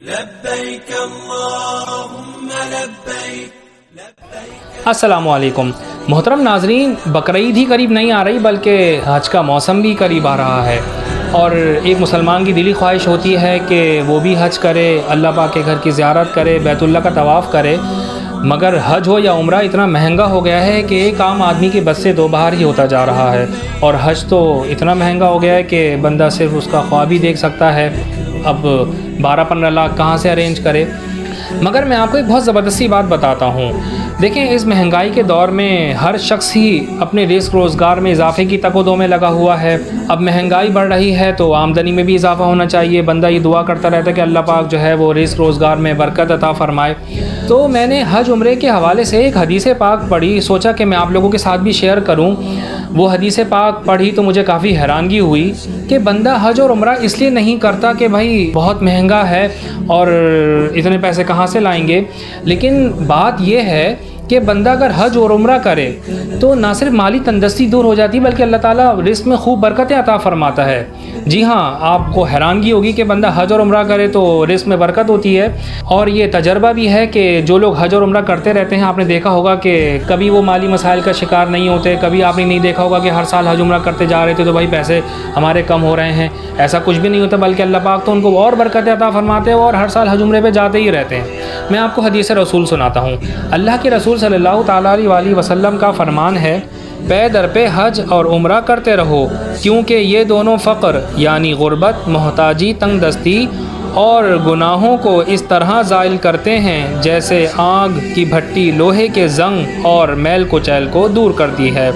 لبیک اللہم لبیک۔ السلام علیکم محترم ناظرین، بقرعید ہی قریب نہیں آ رہی بلکہ حج کا موسم بھی قریب آ رہا ہے، اور ایک مسلمان کی دلی خواہش ہوتی ہے کہ وہ بھی حج کرے، اللہ پاک کے گھر کی زیارت کرے، بیت اللہ کا طواف کرے، مگر حج ہو یا عمرہ اتنا مہنگا ہو گیا ہے کہ ایک عام آدمی کے بس سے دو باہر ہی ہوتا جا رہا ہے، اور حج تو اتنا مہنگا ہو گیا ہے کہ بندہ صرف اس کا خواب ہی دیکھ سکتا ہے، اب 12-15 لاکھ کہاں سے ارینج کرے۔ مگر میں آپ کو ایک بہت زبردستی بات بتاتا ہوں، دیکھیں اس مہنگائی کے دور میں ہر شخص ہی اپنے رزق روزگار میں اضافے کی تک و دو میں لگا ہوا ہے۔ اب مہنگائی بڑھ رہی ہے تو آمدنی میں بھی اضافہ ہونا چاہیے، بندہ یہ دعا کرتا رہتا ہے کہ اللہ پاک جو ہے وہ رزق روزگار میں برکت عطا فرمائے۔ تو میں نے حج عمرے کے حوالے سے ایک حدیث پاک پڑھی، سوچا کہ میں آپ لوگوں کے ساتھ بھی شیئر کروں۔ وہ حدیث پاک پڑھی تو مجھے کافی حیرانگی ہوئی کہ بندہ حج اور عمرہ اس لیے نہیں کرتا کہ بھائی بہت مہنگا ہے اور اتنے پیسے کہاں سے لائیں گے، لیکن بات یہ ہے کہ بندہ اگر حج اور عمرہ کرے تو نہ صرف مالی تندرستی دور ہو جاتی بلکہ اللہ تعالیٰ رزق میں خوب برکتیں عطا فرماتا ہے۔ جی ہاں، آپ کو حیرانگی ہوگی کہ بندہ حج اور عمرہ کرے تو رزق میں برکت ہوتی ہے، اور یہ تجربہ بھی ہے کہ جو لوگ حج اور عمرہ کرتے رہتے ہیں، آپ نے دیکھا ہوگا کہ کبھی وہ مالی مسائل کا شکار نہیں ہوتے، کبھی آپ نے نہیں دیکھا ہوگا کہ ہر سال حج عمرہ کرتے جا رہے تھے تو بھائی پیسے ہمارے کم ہو رہے ہیں، ایسا کچھ بھی نہیں ہوتا، بلکہ اللہ پاک تو ان کو اور برکتیں عطا فرماتے ہیں اور ہر سال حج عمرے پہ جاتے ہی رہتے ہیں۔ میں آپ کو حدیث رسول سناتا ہوں۔ اللہ کے رسول صلی اللہ تعالیٰ علیہ وسلم کا فرمان ہے، پے در پہ حج اور عمرہ کرتے رہو، کیونکہ یہ دونوں فقر یعنی غربت، محتاجی، تنگ دستی اور گناہوں کو اس طرح زائل کرتے ہیں جیسے آگ کی بھٹی لوہے کے زنگ اور میل کچیل کو دور کرتی ہے۔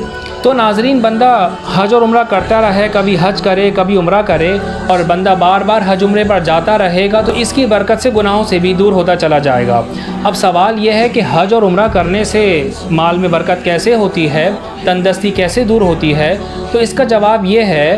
تو ناظرین، بندہ حج اور عمرہ کرتا رہے، کبھی حج کرے کبھی عمرہ کرے، اور بندہ بار بار حج عمرے پر جاتا رہے گا تو اس کی برکت سے گناہوں سے بھی دور ہوتا چلا جائے گا۔ اب سوال یہ ہے کہ حج اور عمرہ کرنے سے مال میں برکت کیسے ہوتی ہے، تندرستی کیسے دور ہوتی ہے؟ تو اس کا جواب یہ ہے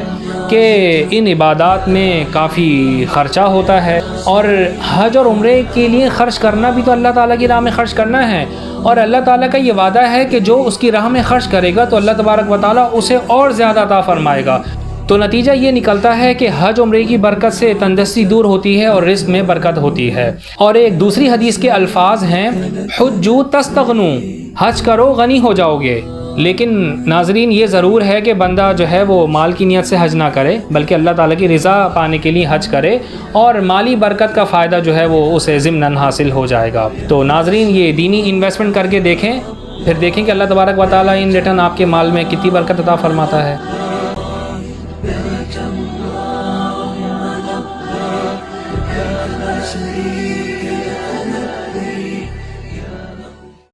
کہ ان عبادات میں کافی خرچہ ہوتا ہے، اور حج اور عمرے کے لیے خرچ کرنا بھی تو اللہ تعالیٰ کی راہ میں خرچ کرنا ہے، اور اللہ تعالیٰ کا یہ وعدہ ہے کہ جو اس کی راہ میں خرچ کرے گا تو اللہ تبارک و تعالیٰ اسے اور زیادہ عطا فرمائے گا۔ تو نتیجہ یہ نکلتا ہے کہ حج عمرے کی برکت سے تندرستی دور ہوتی ہے اور رزق میں برکت ہوتی ہے۔ اور ایک دوسری حدیث کے الفاظ ہیں، حجو تستغنو، حج کرو غنی ہو جاؤ گے۔ لیکن ناظرین، یہ ضرور ہے کہ بندہ جو ہے وہ مال کی نیت سے حج نہ کرے بلکہ اللہ تعالیٰ کی رضا پانے کے لیے حج کرے، اور مالی برکت کا فائدہ جو ہے وہ اسے ضمناً حاصل ہو جائے گا۔ تو ناظرین، یہ دینی انویسٹمنٹ کر کے دیکھیں، پھر دیکھیں کہ اللہ تبارک و تعالیٰ ان ریٹرن آپ کے مال میں کتنی برکت عطا فرماتا ہے۔ لبیک اللہم لبیک۔